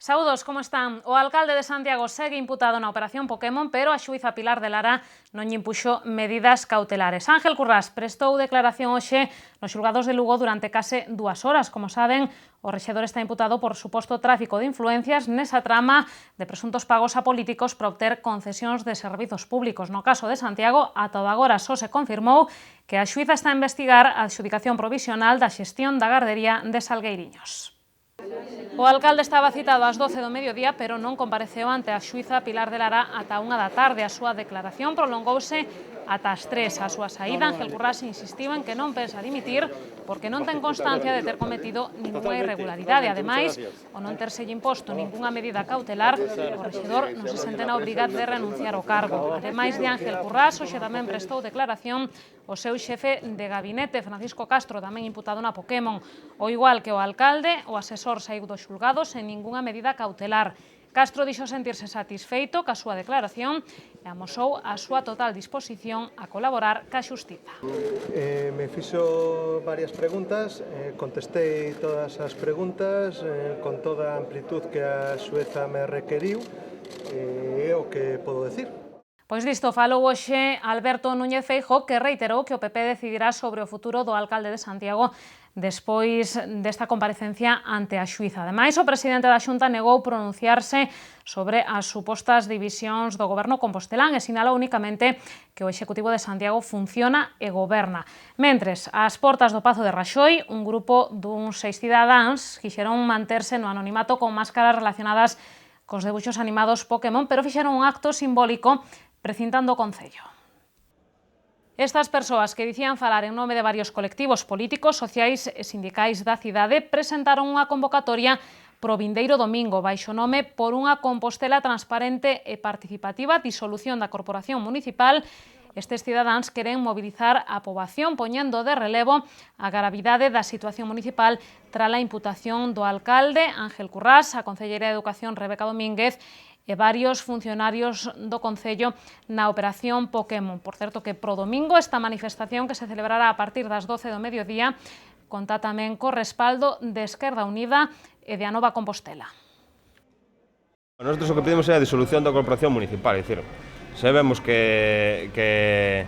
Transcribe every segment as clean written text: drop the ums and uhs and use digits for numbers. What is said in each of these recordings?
Saúdos, como están? O alcalde de Santiago segue imputado na operación Pokémon, pero a xuíza Pilar de Lara non lle impuxo medidas cautelares. Ángel Currás prestou declaración hoxe nos xulgados de Lugo durante case 2 horas. Como saben, o rexedor está imputado por suposto tráfico de influencias nesa trama de presuntos pagos a políticos para obter concesións de servizos públicos. No caso de Santiago, ata agora só se confirmou que a xuíza está a investigar a adxudicación provisional da xestión da gardería de Salgueiriños. O alcalde estaba citado ás 12 do mediodía, pero non compareceu ante a xuíza Pilar de Lara ata 1 da tarde. A súa declaración prolongouse ata as 3. A súa saída, Ángel Currás insistiu en que non pensa dimitir porque non ten constancia de ter cometido ninguna irregularidade. Ademais, o non terselle imposto ningunha medida cautelar, o rexedor non se sente na obriga de renunciar ao cargo. Ademais de Ángel Currás, hoxe tamén prestou declaración o seu xefe de gabinete, Francisco Castro, tamén imputado na Pokémon. O igual que o alcalde, o asesor saíu do xulgado sen ningunha medida cautelar. Castro dixo sentirse satisfeito ca súa declaración e amosou a súa total disposición a colaborar ca xustiza. Me fixo varias preguntas, contestei todas as preguntas con toda a amplitud que a xueza me requeriu e é o que podo decir. Pois disto falou hoxe Alberto Núñez Feijóo, que reiterou que o PP decidirá sobre o futuro do alcalde de Santiago despois desta comparecencia ante a xuíza. Ademais, o presidente da Xunta negou pronunciarse sobre as supostas divisións do goberno compostelán e sinala únicamente que o Executivo de Santiago funciona e goberna. Mentres, ás portas do Pazo de Raxoi, un grupo duns 6 cidadáns quixeron manterse no anonimato con máscaras relacionadas cos debuxos animados Pokémon, pero fixeron un acto simbólico precintando o Concello. Estas persoas que dicían falar en nome de varios colectivos políticos, sociais e sindicais da cidade presentaron unha convocatoria pro vindeiro domingo baixo nome Por unha Compostela transparente e participativa, disolución da Corporación Municipal. Estes cidadáns queren mobilizar a poboación poñendo de relevo a gravidade da situación municipal tras a imputación do alcalde Ángel Currás, a concelleira de Educación Rebeca Domínguez e varios funcionarios do Concello na operación Pokémon. Por certo que pro domingo esta manifestación que se celebrará a partir das 12 do mediodía conta tamén co respaldo de Esquerda Unida e de Anova Compostela. Nosotros o que pedimos é a disolución da Corporación Municipal, é dicir, sabemos que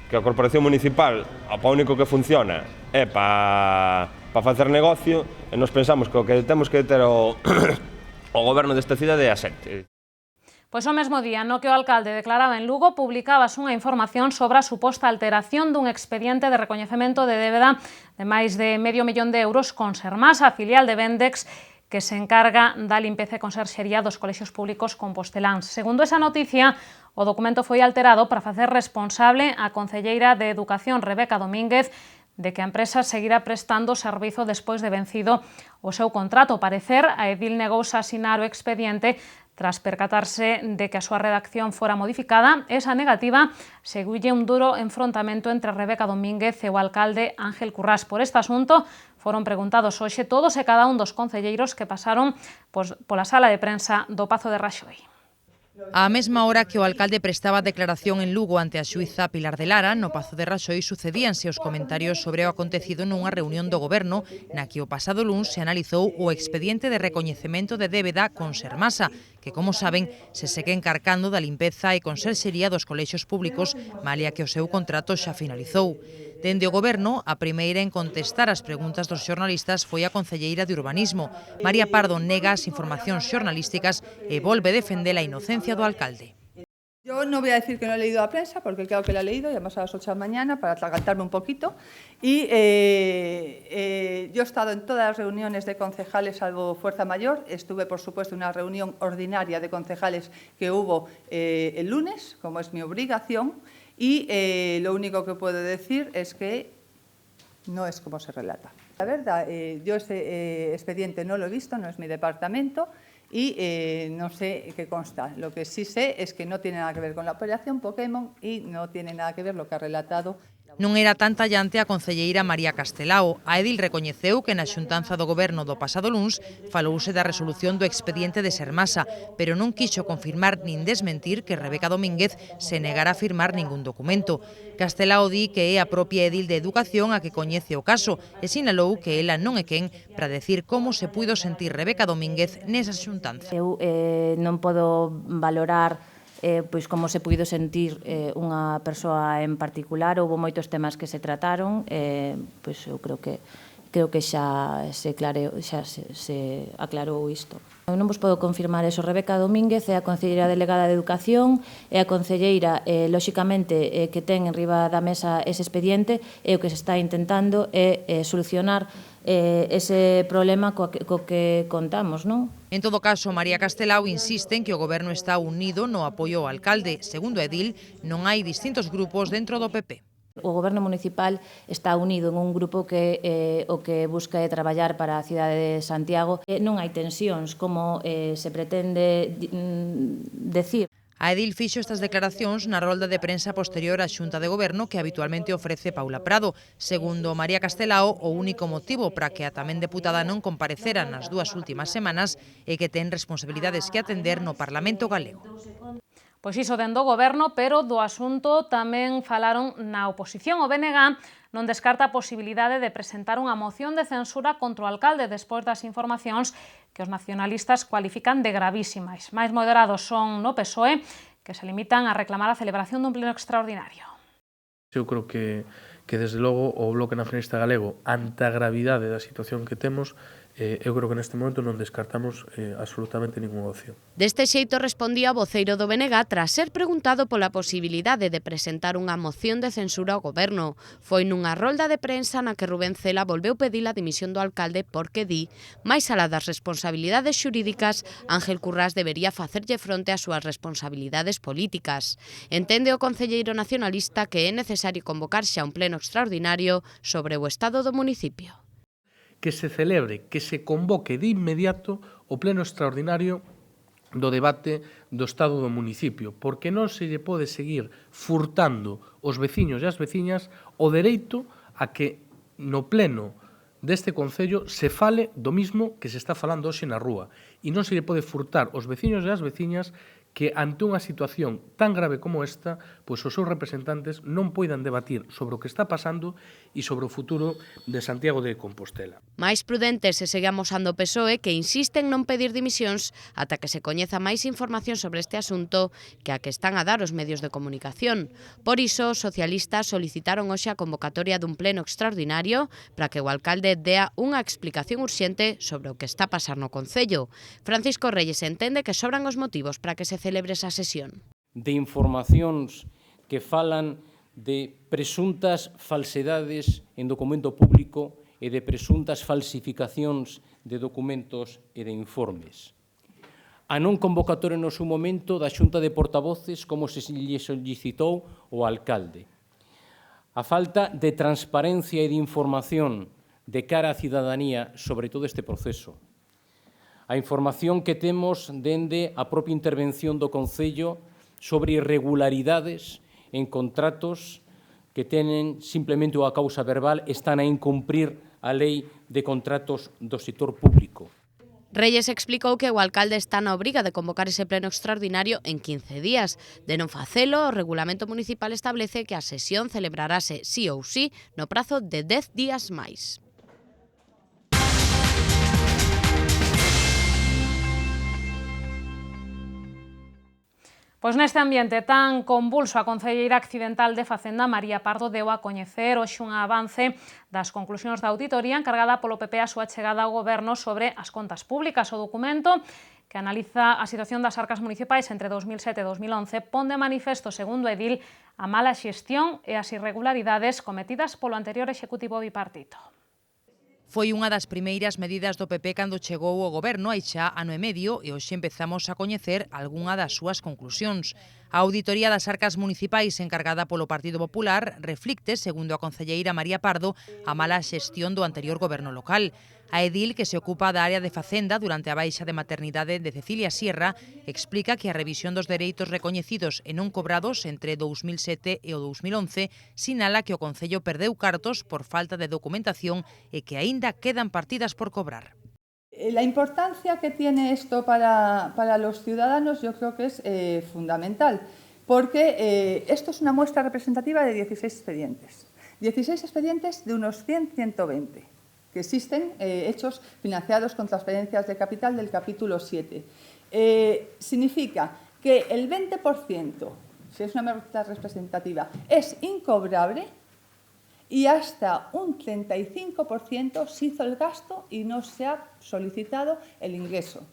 a Corporación Municipal o único que funciona é para facer negocio e nos pensamos que o que temos que ter o goberno desta cidade é a xente. Pois o mesmo día no que o alcalde declaraba en Lugo, publicabas unha información sobre a suposta alteración dun expediente de recoñecemento de débeda de máis de €500.000 con Sermasa, a filial de Vendex, que se encarga da limpeza e conserxería dos colexios públicos composteláns. Segundo esa noticia, o documento foi alterado para facer responsable a concelleira de Educación, Rebeca Domínguez, de que a empresa seguirá prestando servizo despois de vencido o seu contrato. Ao parecer, a edil negouse a asinar o expediente tras percatarse de que a súa redacción fora modificada. Esa negativa seguille un duro enfrontamento entre Rebeca Domínguez e o alcalde Ángel Currás. Por este asunto foron preguntados hoxe todos e cada un dos concelleiros que pasaron pola sala de prensa do Pazo de Raxoi. Á mesma hora que o alcalde prestaba declaración en Lugo ante a xuíza Pilar de Lara, no Pazo de Raxoi sucedíanse os comentarios sobre o acontecido nunha reunión do goberno na que o pasado luns se analizou o expediente de recoñecemento de débeda con Sermasa, que, como saben, se segue encarcando da limpeza e conserxería dos colexios públicos, malia que o seu contrato xa finalizou. Dende o goberno, a primeira en contestar as preguntas dos xornalistas foi a concelleira de Urbanismo. María Pardo nega as informacións xornalísticas e volve defender a inocencia do alcalde. Yo no voy a decir que no he leído la prensa, porque claro que la he leído, y además a las 8 de la mañana, para atragantarme un poquito. Y yo he estado en todas las reuniones de concejales, salvo Fuerza Mayor. Estuve, por supuesto, en una reunión ordinaria de concejales que hubo el lunes, como es mi obligación. Y lo único que puedo decir es que no es como se relata. La verdad, yo este expediente no lo he visto, no es mi departamento. Y no sé qué consta. Lo que sí sé es que no tiene nada que ver con la operación Pokémon y no tiene nada que ver lo que ha relatado. Non era tan tallante a concelleira María Castelao. A edil recoñeceu que na xuntanza do Goberno do pasado luns falouse da resolución do expediente de Sermasa, pero non quixo confirmar nin desmentir que Rebeca Domínguez se negara a firmar ningún documento. Castelao di que é a propia edil de Educación a que coñece o caso e sinalou que ela non é quen para decir como se puido sentir Rebeca Domínguez nesa xuntanza. Eu non podo valorar pois como se puido sentir unha persoa en particular. Houve moitos temas que se trataron, pois eu creo que xa se aclarou isto. Eu non vos podo confirmar eso. Rebeca Domínguez é a concelleira delegada de Educación, é a concelleira, lóxicamente, que ten en riba da mesa ese expediente, e o que se está intentando é solucionar ese problema co que contamos, non? En todo caso, María Castelao insiste en que o Goberno está unido no apoio ao alcalde. Segundo a edil, non hai distintos grupos dentro do PP. O Goberno municipal está unido en un grupo que o que busca é traballar para a cidade de Santiago. Non hai tensións, como se pretende decir. A edil fixo estas declaracións na rolda de prensa posterior á Xunta de Goberno que habitualmente ofrece Paula Prado. Segundo María Castelao, o único motivo para que a tamén deputada non comparecera nas dúas últimas semanas é que ten responsabilidades que atender no Parlamento galego. Pois iso dentro do Goberno, pero do asunto tamén falaron na oposición. O BNG non descarta a posibilidade de presentar unha moción de censura contra o alcalde despois das informacións que os nacionalistas cualifican de gravísimas. Máis moderados son no PSOE, que se limitan a reclamar a celebración dun pleno extraordinario. Eu creo que desde logo o Bloque Nacionalista Galego, ante a gravidade da situación que temos, eu creo que neste momento non descartamos absolutamente ninguna opción. Deste xeito respondía o voceiro do BNG tras ser preguntado pola posibilidade de presentar unha moción de censura ao Goberno. Foi nunha rolda de prensa na que Rubén Cela volveu pedir a dimisión do alcalde porque di, máis alá das responsabilidades xurídicas, Ángel Currás debería facerlle fronte ás súas responsabilidades políticas. Entende o concelleiro nacionalista que é necesario convocar xa un pleno extraordinario sobre o estado do municipio. Que se celebre, que se convoque de inmediato o pleno extraordinario do debate do estado do municipio, porque non se lle pode seguir furtando os veciños e as veciñas o dereito a que no pleno deste Concello se fale do mismo que se está falando hoxe na rúa. E non se lle pode furtar os veciños e as veciñas que ante unha situación tan grave como esta, pois os seus representantes non poidan debatir sobre o que está pasando e sobre o futuro de Santiago de Compostela. Máis prudente se segue amosando o PSOE, que insiste en non pedir dimisións ata que se coñeza máis información sobre este asunto que a que están a dar os medios de comunicación. Por iso, os socialistas solicitaron hoxe a convocatoria dun pleno extraordinario para que o alcalde dea unha explicación urxente sobre o que está a pasar no Concello. Francisco Reyes entende que sobran os motivos para que se celebre esa sesión. De informacións que falan de presuntas falsedades en documento público e de presuntas falsificacións de documentos e de informes. A non convocatoria no seu momento da Xunta de Portavoces como se lle solicitou ao alcalde. A falta de transparencia e de información de cara á cidadanía sobre todo este proceso. A información que temos dende a propia intervención do Concello sobre irregularidades en contratos que tenen simplemente unha causa verbal, están a incumprir a lei de contratos do sector público. Reyes explicou que o alcalde está na obriga de convocar ese pleno extraordinario en 15 días. De non facelo, o regulamento municipal establece que a sesión celebrarase sí ou sí no prazo de 10 días máis. Pois neste ambiente tan convulso, a concelleira accidental de Facenda, María Pardo, deu a coñecer hoxe un avance das conclusións da auditoría encargada polo PP a súa chegada ao Goberno sobre as contas públicas. O documento, que analiza a situación das arcas municipais entre 2007 e 2011, pon de manifesto, segundo a edil, a mala xestión e as irregularidades cometidas polo anterior executivo bipartito. Foi unha das primeiras medidas do PP cando chegou ao goberno hai xa ano e medio e hoxe empezamos a coñecer algunha das súas conclusións. A auditoría das arcas municipais encargada polo Partido Popular reflicte, segundo a concelleira María Pardo, a mala xestión do anterior goberno local. A edil, que se ocupa da área de Facenda durante a baixa de maternidade de Cecilia Sierra, explica que a revisión dos dereitos recoñecidos e non cobrados entre 2007 e o 2011 sinala que o Concello perdeu cartos por falta de documentación e que aínda quedan partidas por cobrar. La importancia que tiene esto para los ciudadanos yo creo que es fundamental, porque esto es una muestra representativa de 16 expedientes. 16 expedientes de unos 100-120. Que existen hechos financiados con transferencias de capital del capítulo 7. Significa que el 20%, si es una muestra representativa, es incobrable y hasta un 35% se hizo el gasto y no se ha solicitado el ingreso.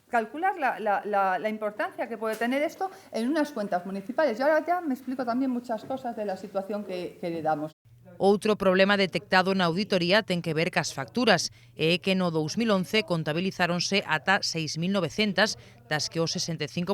Calcular la importancia que puede tener esto en unas cuentas municipales. Y ahora ya me explico también muchas cosas de la situación que le damos. Outro problema detectado na auditoría ten que ver cas facturas e é que no 2011 contabilizáronse ata 6.900, das que o 65%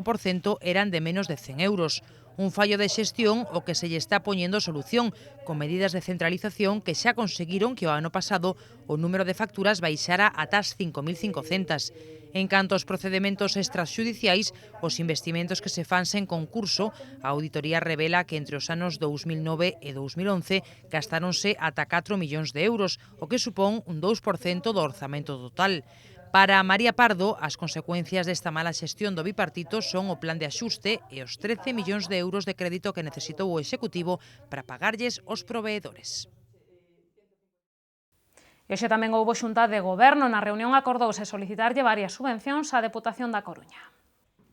eran de menos de 100 euros. Un fallo de xestión o que se lle está poñendo solución, con medidas de centralización que xa conseguiron que o ano pasado o número de facturas baixara ata as 5.500. En canto aos procedementos extraxudiciais, os investimentos que se fan sen concurso, a auditoría revela que entre os anos 2009 e 2011 gastáronse ata 4 millóns de euros, o que supón un 2% do orzamento total. Para María Pardo, as consecuencias desta mala xestión do bipartito son o plan de axuste e os 13 millóns de euros de crédito que necesitou o Executivo para pagarlles os proveedores. E hoxe tamén houbo xunta de goberno. Na reunión acordouse solicitarlle varias subvencións á Deputación da Coruña.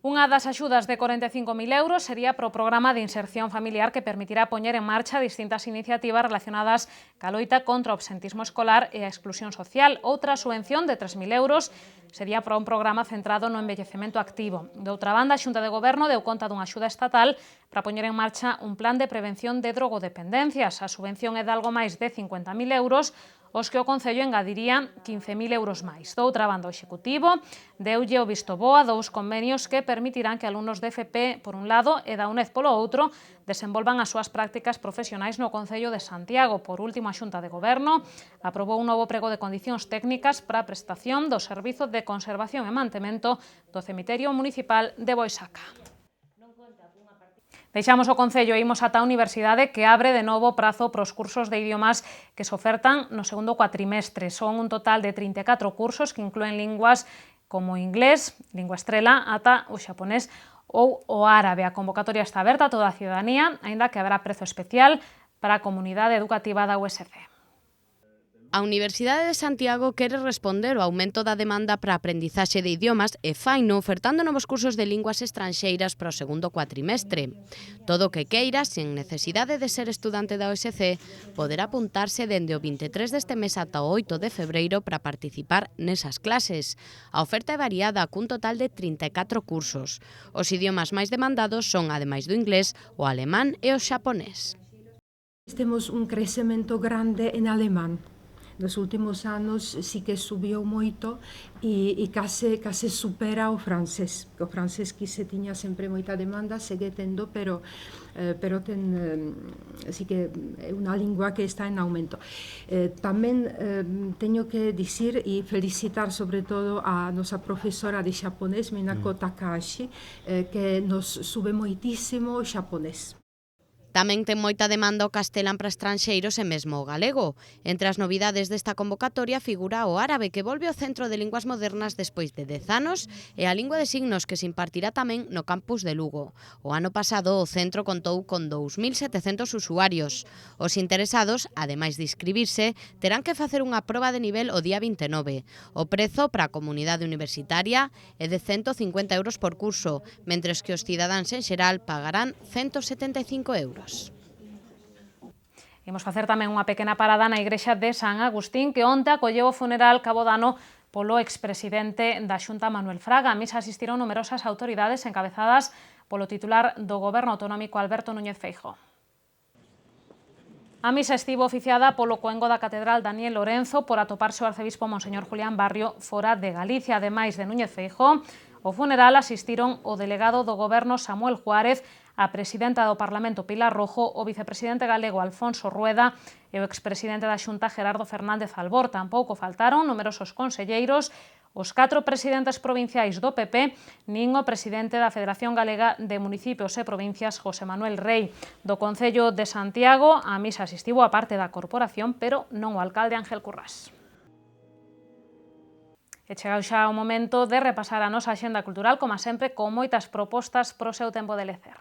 Unha das axudas de 45.000 euros sería para o programa de inserción familiar que permitirá poñer en marcha distintas iniciativas relacionadas ca loita contra o absentismo escolar e a exclusión social. Outra subvención de 3.000 euros sería para un programa centrado no envellecemento activo. De outra banda, a Xunta de Goberno deu conta dunha axuda estatal para poñer en marcha un plan de prevención de drogodependencias. A subvención é de algo máis de 50.000 euros, os que o Concello engadiría 15.000 euros máis. Doutra banda, o Executivo deulle o visto bo a 2 convenios que permitirán que alumnos de FP, por un lado, e da UNED polo outro, desenvolvan as súas prácticas profesionais no Concello de Santiago. Por último, a Xunta de Goberno aprobou un novo prego de condicións técnicas para a prestación do servizo de conservación e mantemento do cemiterio municipal de Boisaca. Deixamos o Concello e imos ata a Universidade, que abre de novo o prazo para os cursos de idiomas que se ofertan no segundo cuatrimestre. Son un total de 34 cursos que inclúen linguas como o inglés, lingua estrela, ata o xaponés ou o árabe. A convocatoria está aberta a toda a ciudadanía, aínda que haberá prezo especial para a comunidade educativa da USC. A Universidade de Santiago quere responder ao aumento da demanda para a aprendizaxe de idiomas e faino ofertando novos cursos de linguas estranxeiras para o segundo cuatrimestre. Todo o que queira, sen necesidade de ser estudante da USC, poderá apuntarse dende o 23 deste mes ata o 8 de febreiro para participar nesas clases. A oferta é variada cun total de 34 cursos. Os idiomas máis demandados son, ademais do inglés, o alemán e o xaponés. Temos un crecemento grande en alemán. Nos últimos anos sí que subiu moito e case supera o francés. O francés que se tiña sempre moita demanda, segue tendo, pero sí que é unha lingua que está en aumento. Tamén teño que dicir e felicitar sobre todo a nosa profesora de xaponés, Minako Takahashi, que nos sube moitísimo o xaponés. Tamén ten moita demanda o castelán para estranxeiros e mesmo o galego. Entre as novidades desta convocatoria figura o árabe, que volve ao Centro de Linguas Modernas despois de 10 anos, e a lingua de signos, que se impartirá tamén no campus de Lugo. O ano pasado o centro contou con 2.700 usuarios. Os interesados, ademais de inscribirse, terán que facer unha proba de nivel o día 29. O prezo para a comunidade universitaria é de 150 euros por curso, mentres que os cidadáns en xeral pagarán 175 euros. Imos facer tamén unha pequena parada na igrexa de San Agustín, que onte acolleu o funeral cabo dano polo expresidente da Xunta, Manuel Fraga. A misa asistiron numerosas autoridades encabezadas polo titular do Goberno Autonómico, Alberto Núñez Feijóo. A misa estivo oficiada polo coengo da Catedral Daniel Lorenzo por atoparse o arcebispo Monseñor Julián Barrio fora de Galicia. Ademais de Núñez Feijóo, ao funeral asistiron o delegado do Goberno Samuel Juárez, a presidenta do Parlamento Pilar Rojo, o vicepresidente galego Alfonso Rueda e o expresidente da Xunta Gerardo Fernández Albor. Tampouco faltaron numerosos conselleiros, os 4 presidentes provinciais do PP, nin o presidente da Federación Galega de Municipios e Provincias, José Manuel Rey. Do Concello de Santiago, a misa asistivo a parte da corporación, pero non o alcalde Ángel Currás. E chegou xa o momento de repasar a nosa axenda cultural, como sempre, con moitas propostas pro seu tempo de lecer.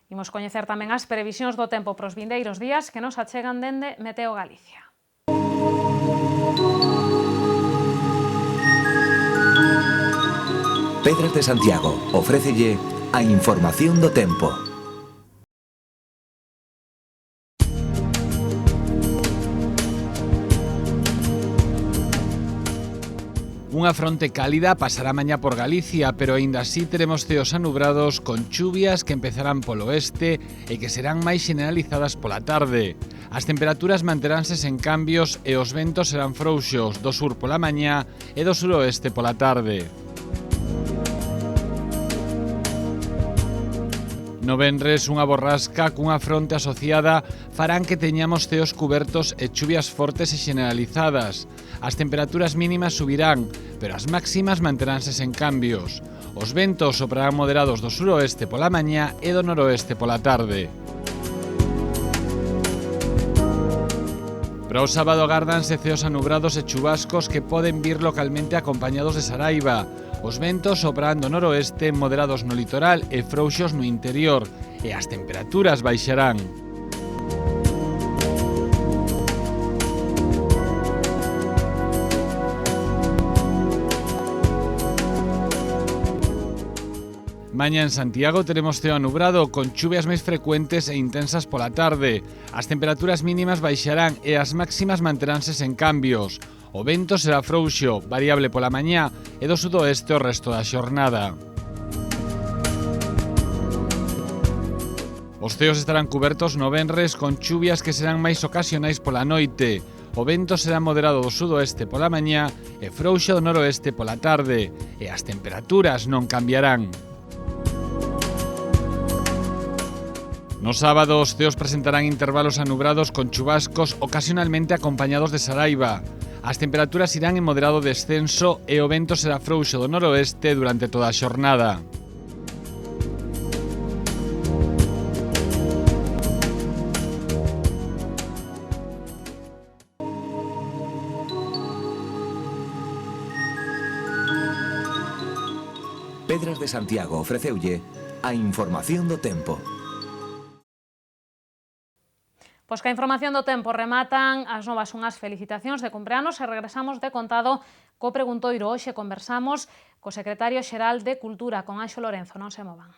Imos coñecer tamén as previsións do tempo pros vindeiros días que nos achegan dende Meteo Galicia. Pedras de Santiago ofrécelle a información do tempo. Unha fronte cálida pasará mañá por Galicia, pero aínda así teremos ceos anubrados con chuvias que empezarán polo oeste e que serán máis generalizadas pola tarde. As temperaturas manteránse sen cambios e os ventos serán frouxos do sur pola mañá e do suroeste pola tarde. No venres, unha borrasca cunha fronte asociada farán que teñamos ceos cubertos e chuvias fortes e generalizadas. As temperaturas mínimas subirán, pero as máximas manteránse sen cambios. Os ventos soprarán moderados do suroeste pola mañá e do noroeste pola tarde. Para o sábado agárdanse ceos anubrados e chubascos que poden vir localmente acompañados de saraiva. Os ventos soprarán do noroeste moderados no litoral e frouxos no interior, e as temperaturas baixarán. Mañá en Santiago teremos ceo anubrado con chuvias máis frecuentes e intensas pola tarde. As temperaturas mínimas baixarán e as máximas manteránse sen cambios. O vento será frouxo, variable pola mañá e do sudoeste o resto da xornada. Os ceos estarán cubertos no venres con chuvias que serán máis ocasionais pola noite. O vento será moderado do sudoeste pola mañá e frouxo do noroeste pola tarde. E as temperaturas non cambiarán. No sábado, os ceos presentarán intervalos anubrados con chubascos ocasionalmente acompañados de saraiva. As temperaturas irán en moderado descenso e o vento será frouxo do noroeste durante toda a xornada. Pedras de Santiago ofreceulle a información do tempo. Pois que a información do tempo rematan as novas unhas felicitacións de cumpleanos e regresamos de contado co preguntoiro. Hoxe conversamos co secretario xeral de Cultura, con Anxo Lorenzo. Non se movan.